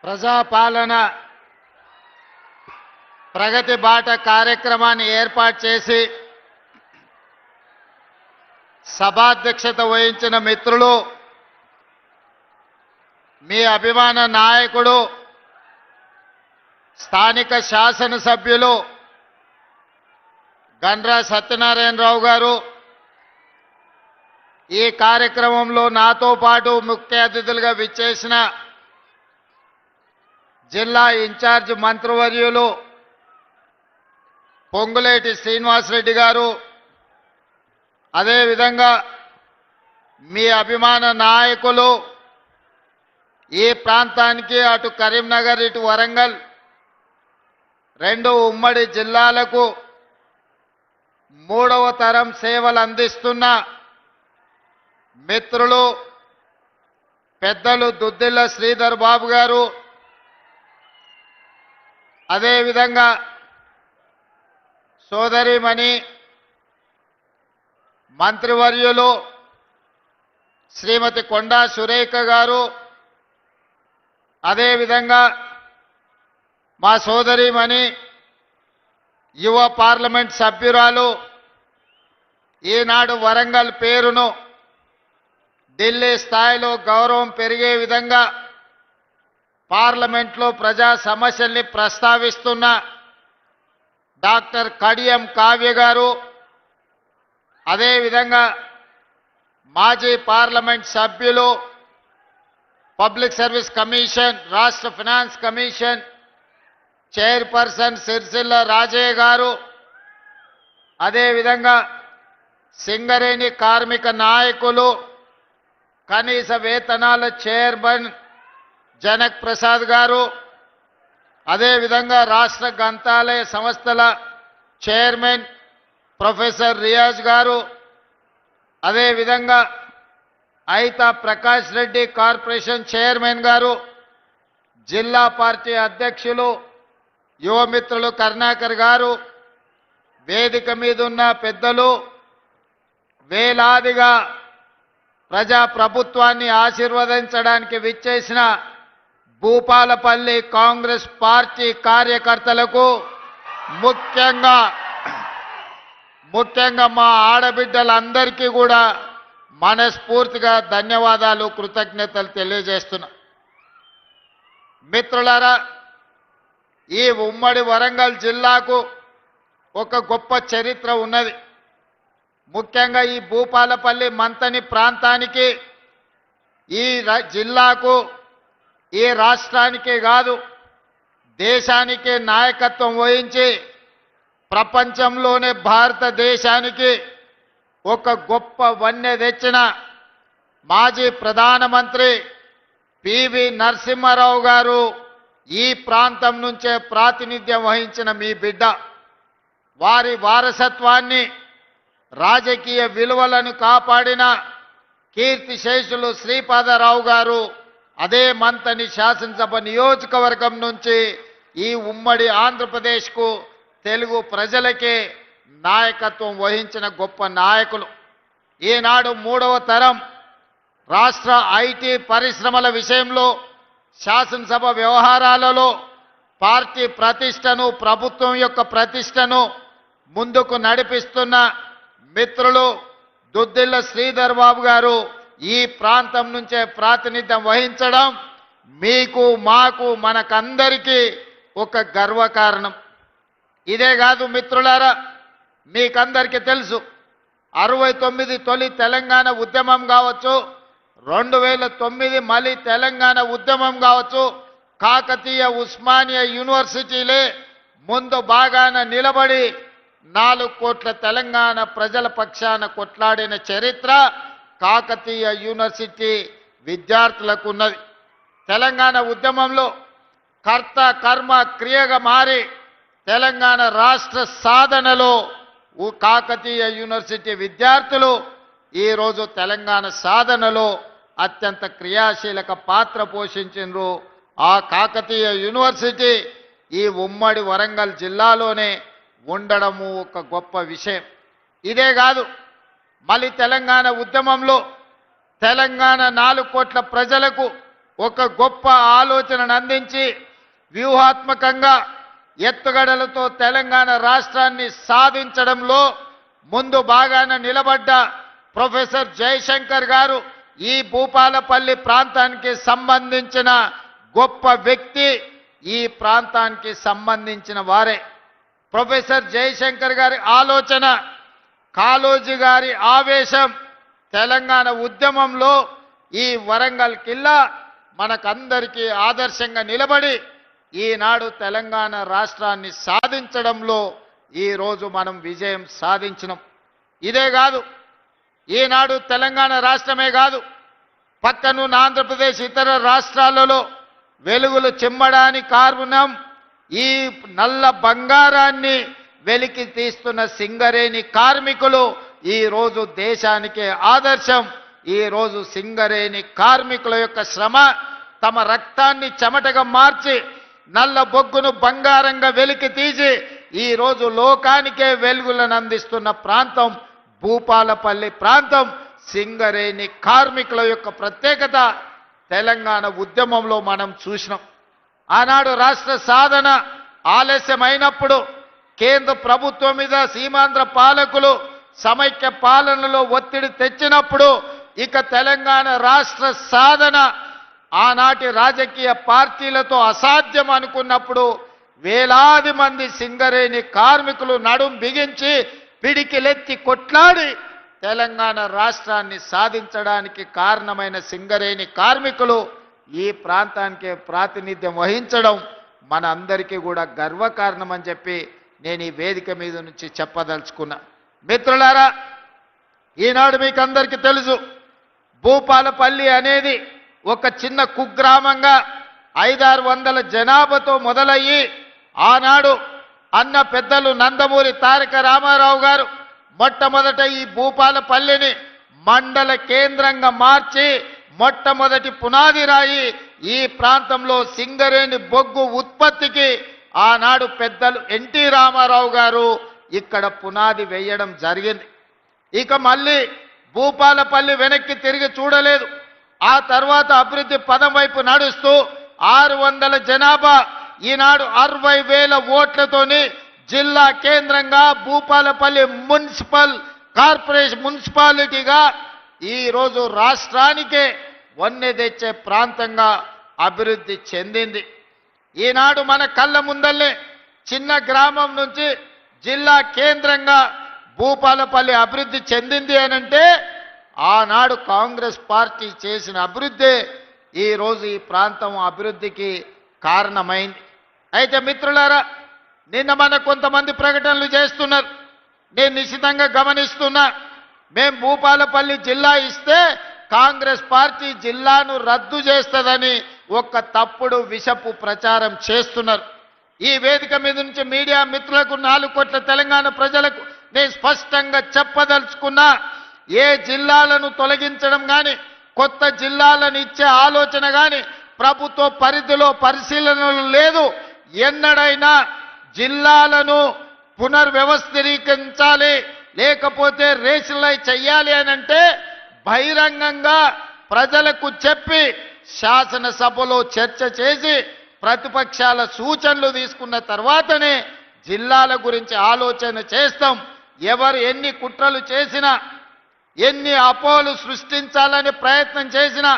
ప్రజాపాలన ప్రగతి బాట కార్యక్రమాన్ని ఏర్పాటు చేసి సభాధ్యక్షత వహించిన మిత్రులు, మీ అభిమాన నాయకుడు స్థానిక శాసనసభ్యులు గండ్ర సత్యనారాయణరావు గారు, ఈ కార్యక్రమంలో నాతో పాటు ముఖ్య అతిథులుగా విచ్చేసిన జిల్లా ఇన్ఛార్జ్ మంత్రివర్యులు పొంగులేటి శ్రీనివాసరెడ్డి గారు, అదేవిధంగా మీ అభిమాన నాయకులు, ఈ ప్రాంతానికి అటు కరీంనగర్ ఇటు వరంగల్ రెండు ఉమ్మడి జిల్లాలకు మూడవ తరం సేవలు అందిస్తున్న మిత్రులు పెద్దలు దుద్దిల్ల శ్రీధర్ బాబు గారు, అదేవిధంగా సోదరిమణి మంత్రివర్యులు శ్రీమతి కొండా సురేఖ గారు, అదేవిధంగా మా సోదరిమణి యువ పార్లమెంట్ సభ్యురాలు, ఈనాడు వరంగల్ పేరును ఢిల్లీ స్థాయిలో గౌరవం పెరిగే విధంగా పార్లమెంట్లో ప్రజా సమస్యల్ని ప్రస్తావిస్తున్న డాక్టర్ కడియం కావ్య గారు, అదేవిధంగా మాజీ పార్లమెంట్ సభ్యులు, పబ్లిక్ సర్వీస్ కమిషన్, రాష్ట్ర finance commission chairperson Sircilla Rajaiah గారు, అదేవిధంగా సింగరేణి కార్మిక నాయకులు, కనీస వేతనాల చైర్మన్ జనక్ ప్రసాద్ గారు, అదేవిధంగా రాష్ట్ర గ్రంథాలయ సంస్థల చైర్మన్ ప్రొఫెసర్ రియాజ్ గారు, అదేవిధంగా ఐతా ప్రకాష్ రెడ్డి కార్పొరేషన్ చైర్మన్ గారు, జిల్లా పార్టీ అధ్యక్షులు యువమిత్రులు కరుణాకర్ గారు, వేదిక మీద ఉన్న పెద్దలు, వేలాదిగా ప్రజా ప్రభుత్వాన్ని ఆశీర్వదించడానికి విచ్చేసిన భూపాలపల్లి కాంగ్రెస్ పార్టీ కార్యకర్తలకు, ముఖ్యంగా మా ఆడబిడ్డలందరికీ కూడా మనస్ఫూర్తిగా ధన్యవాదాలు, కృతజ్ఞతలు తెలియజేస్తున్నా. మిత్రులారా, ఈ ఉమ్మడి వరంగల్ జిల్లాకు ఒక గొప్ప చరిత్ర ఉన్నది. ముఖ్యంగా ఈ భూపాలపల్లి మంతని ప్రాంతానికి, ఈ జిల్లాకు, ఈ రాష్ట్రానికే కాదు దేశానికే నాయకత్వం వహించి ప్రపంచంలోనే భారతదేశానికి ఒక గొప్ప వన్నె తెచ్చిన మాజీ ప్రధానమంత్రి పివి నరసింహారావు గారు ఈ ప్రాంతం నుంచే ప్రాతినిధ్యం వహించిన మీ బిడ్డ. వారి వారసత్వాన్ని, రాజకీయ విలువలను కాపాడిన కీర్తిశేషులు శ్రీపాదరావు గారు అదే మంతని శాసనసభ నియోజకవర్గం నుంచి ఈ ఉమ్మడి ఆంధ్రప్రదేశ్కు, తెలుగు ప్రజలకే నాయకత్వం వహించిన గొప్ప నాయకులు. ఈనాడు మూడవ తరం రాష్ట్ర ఐటీ పరిశ్రమల విషయంలో, శాసనసభ వ్యవహారాలలో పార్టీ ప్రతిష్టను, ప్రభుత్వం యొక్క ప్రతిష్టను ముందుకు నడిపిస్తున్న మిత్రులు దుద్దిల్ల శ్రీధర్ బాబు గారు ఈ ప్రాంతం నుంచే ప్రాతినిధ్యం వహించడం మీకు, మాకు, మనకందరికీ ఒక గర్వకారణం. ఇదే కాదు మిత్రులారా, మీకందరికీ తెలుసు 69 తొలి తెలంగాణ ఉద్యమం కావచ్చు, 2009 మళ్ళీ తెలంగాణ ఉద్యమం కావచ్చు, కాకతీయ ఉస్మానియా యూనివర్సిటీలే ముందు బాగాన నిలబడి 4 కోట్ల తెలంగాణ ప్రజల పక్షాన కొట్లాడిన చరిత్ర కాకతీయ యూనివర్సిటీ విద్యార్థులకు ఉన్నది. తెలంగాణ ఉద్యమంలో కర్త కర్మ క్రియగా మారి తెలంగాణ రాష్ట్ర సాధనలో కాకతీయ యూనివర్సిటీ విద్యార్థులు ఈరోజు తెలంగాణ సాధనలో అత్యంత క్రియాశీలక పాత్ర పోషించారు. ఆ కాకతీయ యూనివర్సిటీ ఈ ఉమ్మడి వరంగల్ జిల్లాలోనే ఉండడము ఒక గొప్ప విషయం. ఇదే కాదు, మళ్ళీ తెలంగాణ ఉద్యమంలో తెలంగాణ 4 కోట్ల ప్రజలకు ఒక గొప్ప ఆలోచనను అందించి వ్యూహాత్మకంగా ఎత్తుగడలతో తెలంగాణ రాష్ట్రాన్ని సాధించడంలో ముందు భాగాన నిలబడ్డ ప్రొఫెసర్ జయశంకర్ గారు ఈ భూపాలపల్లి ప్రాంతానికి సంబంధించిన గొప్ప వ్యక్తి, ఈ ప్రాంతానికి సంబంధించిన వారే. ప్రొఫెసర్ జయశంకర్ గారి ఆలోచన, కాళోజీ గారి ఆవేశం, తెలంగాణ ఉద్యమంలో ఈ వరంగల్ కిల్లా మనకందరికీ ఆదర్శంగా నిలబడి ఈనాడు తెలంగాణ రాష్ట్రాన్ని సాధించడంలో ఈరోజు మనం విజయం సాధించినాం. ఇదే కాదు, ఈనాడు తెలంగాణ రాష్ట్రమే కాదు, పక్కనున్న ఆంధ్రప్రదేశ్ ఇతర రాష్ట్రాలలో వెలుగులు చిమ్మడానికి కారణం ఈ నల్ల బంగారాన్ని వెలికి తీస్తున్న సింగరేణి కార్మికులు ఈరోజు దేశానికి ఆదర్శం. ఈరోజు సింగరేణి కార్మికుల యొక్క శ్రమ, తమ రక్తాన్ని చెమటగా మార్చి నల్ల బొగ్గును బంగారంగా వెలికి తీసి ఈరోజు లోకానికే వెలుగులను అందిస్తున్న ప్రాంతం భూపాలపల్లి ప్రాంతం. సింగరేణి కార్మికుల యొక్క ప్రత్యేకత తెలంగాణ ఉద్యమంలో మనం చూసినాం. ఆనాడు రాష్ట్ర సాధన ఆలస్యమైనప్పుడు కేంద్ర ప్రభుత్వం మీద సీమాంధ్ర పాలకులు సమైక్య పాలనలో ఒత్తిడి తెచ్చినప్పుడు ఇక తెలంగాణ రాష్ట్ర సాధన ఆనాటి రాజకీయ పార్టీలతో అసాధ్యం అనుకున్నప్పుడు వేలాది మంది సింగరేణి కార్మికులు నడుం బిగించి పిడికిలెత్తి కొట్లాడి తెలంగాణ రాష్ట్రాన్ని సాధించడానికి కారణమైన సింగరేణి కార్మికులు ఈ ప్రాంతానికి ప్రాతినిధ్యం వహించడం మన అందరికీ కూడా గర్వకారణం అని చెప్పి నేను ఈ వేదిక మీద నుంచి చెప్పదలుచుకున్నా. మిత్రులారా, ఈనాడు మీకు అందరికీ తెలుసు, భూపాలపల్లి అనేది ఒక చిన్న కుగ్రామంగా 500-600 జనాభాతో మొదలయ్యి ఆనాడు అన్న పెద్దలు నందమూరి తారక రామారావు గారు మొట్టమొదట ఈ భూపాలపల్లిని మండల కేంద్రంగా మార్చి మొట్టమొదటి పునాది రాయి ఈ ప్రాంతంలో సింగరేణి బొగ్గు ఉత్పత్తికి ఆనాడు పెద్దలు ఎన్టీ రామారావు గారు ఇక్కడ పునాది వేయడం జరిగింది. ఇక మళ్ళీ భూపాలపల్లి వెనక్కి తిరిగి చూడలేదు. ఆ తర్వాత అభివృద్ధి పదం వైపు నడుస్తూ 600 జనాభా, ఈనాడు 60,000 ఓట్లతోని జిల్లా కేంద్రంగా భూపాలపల్లి మున్సిపల్ కార్పొరేషన్ మున్సిపాలిటీగా ఈరోజు రాష్ట్రానికే వన్నె తెచ్చే ప్రాంతంగా అభివృద్ధి చెందింది. ఈనాడు మన కళ్ళ ముందల్లే చిన్న గ్రామం నుంచి జిల్లా కేంద్రంగా భూపాలపల్లి అభివృద్ధి చెందింది అనంటే ఆనాడు కాంగ్రెస్ పార్టీ చేసిన అభివృద్ధి ఈరోజు ఈ ప్రాంతం అభివృద్ధికి కారణమైంది. అయితే మిత్రులారా, నిన్న మన కొంతమంది ప్రకటనలు చేస్తున్నారు, నేను నిశ్చితంగా గమనిస్తున్నా. మేము భూపాలపల్లి జిల్లా ఇస్తే కాంగ్రెస్ పార్టీ జిల్లాను రద్దు చేస్తుందని ఒక తప్పుడు విషపు ప్రచారం చేస్తున్నారు. ఈ వేదిక మీద నుంచి మీడియా మిత్రులకు 4 కోట్ల తెలంగాణ ప్రజలకు నేను స్పష్టంగా చెప్పదలుచుకున్నా, ఏ జిల్లాలను తొలగించడం కానీ కొత్త జిల్లాలను ఇచ్చే ఆలోచన కానీ ప్రభుత్వ పరిధిలో పరిశీలనలు లేదు. ఎన్నడైనా జిల్లాలను పునర్వ్యవస్థీకరించాలి, లేకపోతే రేషనలైజ్ చెయ్యాలి అనంటే బహిరంగంగా ప్రజలకు చెప్పి శాసనసభలో చర్చ చేసి ప్రతిపక్షాల సూచనలు తీసుకున్న తర్వాతనే జిల్లాల గురించి ఆలోచన చేస్తాం. ఎవరు ఎన్ని కుట్రలు చేసినా, ఎన్ని అపోహలు సృష్టించాలని ప్రయత్నం చేసినా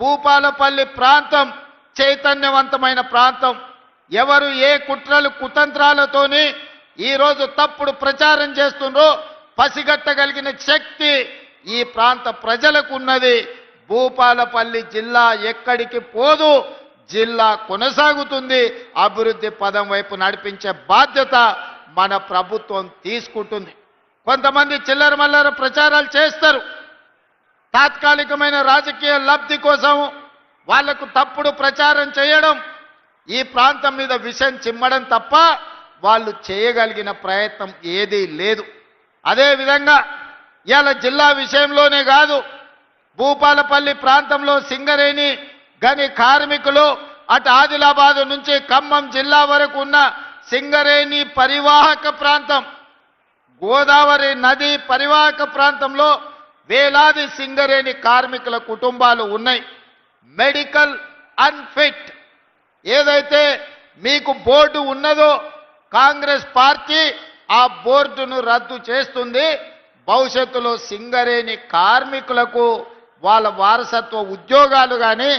భూపాలపల్లి ప్రాంతం చైతన్యవంతమైన ప్రాంతం. ఎవరు ఏ కుట్రలు కుతంత్రాలతోని ఈరోజు తప్పుడు ప్రచారం చేస్తుండ్రో పసిగట్టగలిగిన శక్తి ఈ ప్రాంత ప్రజలకు ఉన్నది. భూపాలపల్లి జిల్లా ఎక్కడికి పోదు, జిల్లా కొనసాగుతుంది. అభివృద్ధి పదం వైపు నడిపించే బాధ్యత మన ప్రభుత్వం తీసుకుంటుంది. కొంతమంది చిల్లర మల్లర ప్రచారాలు చేస్తారు. తాత్కాలికమైన రాజకీయ లబ్ధి కోసం వాళ్లకు తప్పుడు ప్రచారం చేయడం, ఈ ప్రాంతం మీద విషం చిమ్మడం తప్ప వాళ్ళు చేయగలిగిన ప్రయత్నం ఏదీ లేదు. అదేవిధంగా ఇవాళ జిల్లా విషయంలోనే కాదు, భూపాలపల్లి ప్రాంతంలో సింగరేణి గని కార్మికులు అటు ఆదిలాబాద్ నుంచి ఖమ్మం జిల్లా వరకు ఉన్న సింగరేణి పరివాహక ప్రాంతం, గోదావరి నది పరివాహక ప్రాంతంలో వేలాది సింగరేణి కార్మికుల కుటుంబాలు ఉన్నాయి. Medical unfit. ఏదైతే మీకు బోర్డు ఉన్నదో కాంగ్రెస్ పార్టీ ఆ బోర్డును రద్దు చేస్తుంది. భవిష్యత్తులో సింగరేణి కార్మికులకు వాళ్ళ వారసత్వ ఉద్యోగాలు కానీ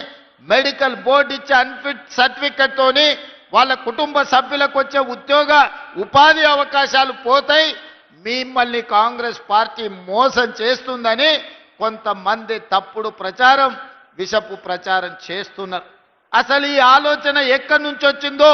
మెడికల్ బోర్డు ఇచ్చే అన్ఫిట్ సర్టిఫికెట్ తోని వాళ్ళ కుటుంబ సభ్యులకు వచ్చే ఉద్యోగ ఉపాధి అవకాశాలు పోతాయి. మిమ్మల్ని కాంగ్రెస్ పార్టీ మోసం చేస్తుందని కొంతమంది తప్పుడు ప్రచారం, విషపు ప్రచారం చేస్తున్నారు. అసలు ఈ ఆలోచన ఎక్కడి నుంచి వచ్చిందో